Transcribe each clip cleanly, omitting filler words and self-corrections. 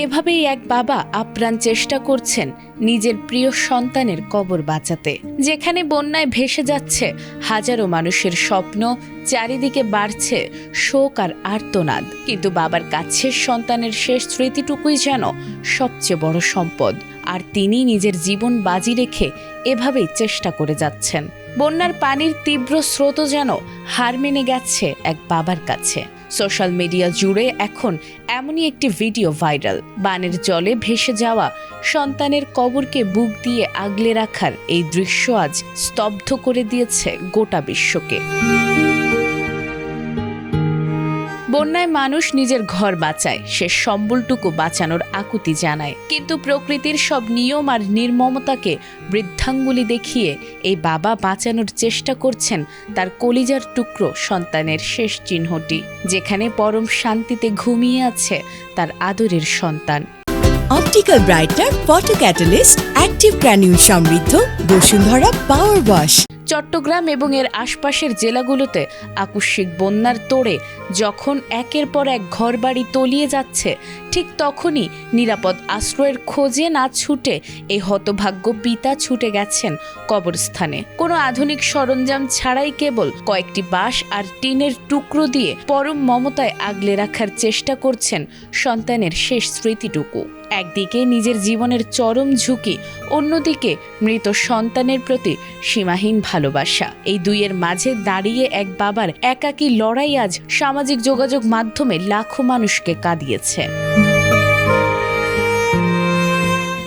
এভাবেই এক বাবা আপ্রাণ চেষ্টা করছেন নিজের প্রিয় সন্তানের কবর বাঁচাতে। যেখানে বন্যায় ভেসে যাচ্ছে হাজারো মানুষের স্বপ্ন, চারিদিকে বাড়ছে শোক আর আর্তনাদ, কিন্তু বাবার কাছে সন্তানের শেষ স্মৃতিটুকুই যেন সবচেয়ে বড় সম্পদ। আর তিনি নিজের জীবন বাজি রেখে এভাবেই চেষ্টা করে যাচ্ছেন। বন্যার পানির তীব্র স্রোত যেন হার মেনে গেছে এক বাবার কাছে। সোশ্যাল মিডিয়া জুড়ে এখন এমনই একটি ভিডিও ভাইরাল। বানের জলে ভেসে যাওয়া সন্তানের কবরকে বুক দিয়ে আগলে রাখার এই দৃশ্য আজ স্তব্ধ করে দিয়েছে গোটা বিশ্বকে। বন্যায় মানুষ নিজের ঘর বাঁচায়, সে সম্বলটুকু বাঁচানোর আকুতি জানায়, কিন্তু প্রকৃতির সব নিয়ম আর নির্মমতাকে বৃদ্ধাঙ্গুলি দেখিয়ে এই বাবা বাঁচানোর চেষ্টা করছেন তার কলিজার টুকরো সন্তানের শেষ চিহ্নটি, যেখানে পরম শান্তিতে ঘুমিয়ে আছে তার আদরের সন্তান। Optical brighter photo catalyst active granule সমৃদ্ধ বসুন্ধরা পাওয়ার ওয়াশ। চট্টগ্রাম এবং এর আশপাশের জেলাগুলোতে আকস্মিক বন্যার তোড়ে যখন একের পর এক ঘরবাড়ি তলিয়ে যাচ্ছে, ঠিক তখনই নিরাপদ আশ্রয়ের খোঁজে না ছুটে এই হতভাগ্য পিতা ছুটে গেছেন কবরস্থানে। কোনো আধুনিক সরঞ্জাম ছাড়াই কেবল কয়েকটি বাঁশ আর টিনের টুকরো দিয়ে পরম মমতায় আগলে রাখার চেষ্টা করছেন সন্তানের শেষ স্মৃতিটুকু। একদিকে নিজের জীবনের চরম ঝুঁকি, অন্যদিকে মৃত সন্তানের প্রতি সীমাহীন ভালোবাসা। এই দুইয়ের মাঝে দাঁড়িয়ে এক বাবার একাকী লড়াই আজ সামাজিক যোগাযোগ মাধ্যমে লাখো মানুষকে কাঁদিয়েছে।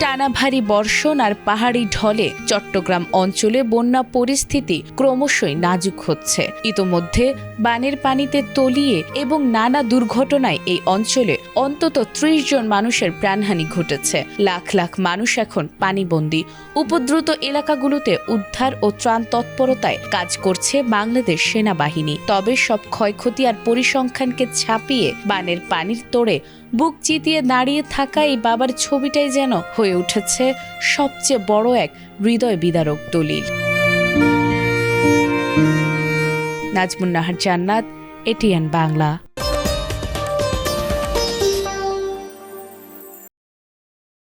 টানা ভারী বর্ষণ আর পাহাড়ি ঢলে চট্টগ্রাম অঞ্চলে বন্যা পরিস্থিতি ক্রমশই নাজুক হচ্ছে। ইতোমধ্যে বানের পানিতে তলিয়ে এবং নানা দুর্ঘটনায় এই অঞ্চলে অন্তত ৩০ জন মানুষের প্রাণহানি ঘটেছে। লাখ লাখ মানুষ এখন পানিবন্দী। উপদ্রুত এলাকাগুলোতে উদ্ধার ও ত্রাণ তৎপরতায় কাজ করছে বাংলাদেশ সেনাবাহিনী। তবে সব ক্ষয়ক্ষতি আর পরিসংখ্যানকে ছাপিয়ে বানের পানির তোড়ে বুক চিতিয়ে দাঁড়িয়ে থাকা এই বাবার ছবিটাই যেন হয়ে উঠেছে সবচেয়ে বড় এক হৃদয় বিদারক দলিল। নাজমুন নাহার জান্নাত, এটিএন বাংলা।